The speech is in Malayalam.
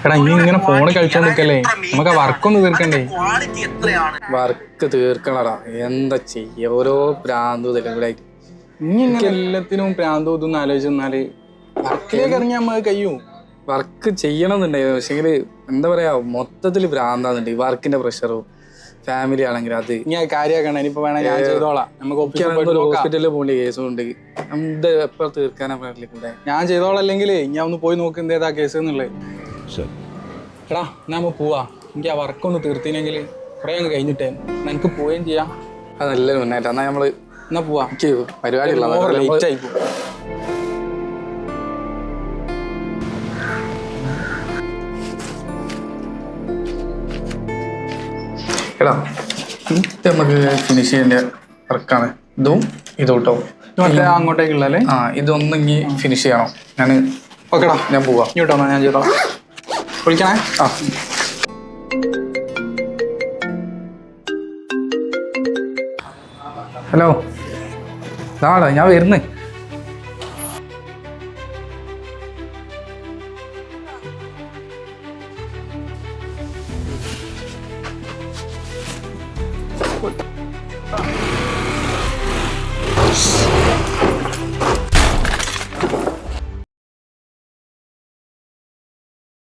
എടാ ഇനി ഇങ്ങനെ ഫോണ് കളിച്ചോണ്ടിരിക്കല്ലേ, നമുക്ക് ആ വർക്കൊന്ന് തീർക്കണ്ടേ? വർക്ക് തീർക്കണടാ, എന്താ ചെയ്യ, ഓരോ പ്രാന്തും ഇവിടെ. ഇനി ഇങ്ങനെ എല്ലാത്തിനും പ്രാന്തം ഇതൊന്നും ആലോചിച്ച് നിന്നാല് വർക്കിലേക്ക് ഇറങ്ങി നമ്മൾ കഴിയും. വർക്ക് ചെയ്യണമെന്നുണ്ടായിരുന്നു, പക്ഷെങ്കിൽ എന്താ പറയാ, മൊത്തത്തിൽ ഭ്രാന്താന്നുണ്ട് ഈ വർക്കിന്റെ പ്രഷറും. ഫാമിലി ആണെങ്കിൽ അത് ഇനി കാര്യമാക്കണ്ട. ഇനിയിപ്പോ വേണം ഞാൻ ചെയ്തോളാം. നമുക്ക് ഹോസ്പിറ്റലിൽ പോകേണ്ട കേസും ഉണ്ട്. എന്ത് എപ്പോ തീർക്കാനാ കൂടെ ഞാൻ ചെയ്തോളാം. അല്ലെങ്കിൽ ഞാൻ ഒന്ന് പോയി നോക്ക് എന്തേതാ കേസ് എന്നുള്ളത്. എടാ നമ്മ പോവാ. എനിക്ക് ആ വർക്കൊന്ന് തീർത്തിനെങ്കിൽ കുറെ അങ്ങ് കഴിഞ്ഞിട്ടേ എനിക്ക് പോവുകയും ചെയ്യാം. അത് നല്ലൊരു മുന്നേറ്റം. എന്നാ നമ്മള് എന്നാ പോവാ. പരിപാടി ലേറ്റ് ആയിപ്പോ. എടാ നമുക്ക് ഫിനിഷ് ചെയ്യേണ്ട വർക്കാണ് ഇതും കേട്ടോ. അങ്ങോട്ടേക്കുള്ളല്ലേ? ആ, ഇതൊന്നും ഇനി ഫിനിഷ് ചെയ്യണം. ഓക്കെടാ, ഞാൻ പോവാം. ഇങ്ങോട്ടോ, ഞാൻ ചെയ്തോളാം. വിളിക്കണേ. ആ ഹലോ, ഇതാടാ ഞാൻ വരുന്നേ.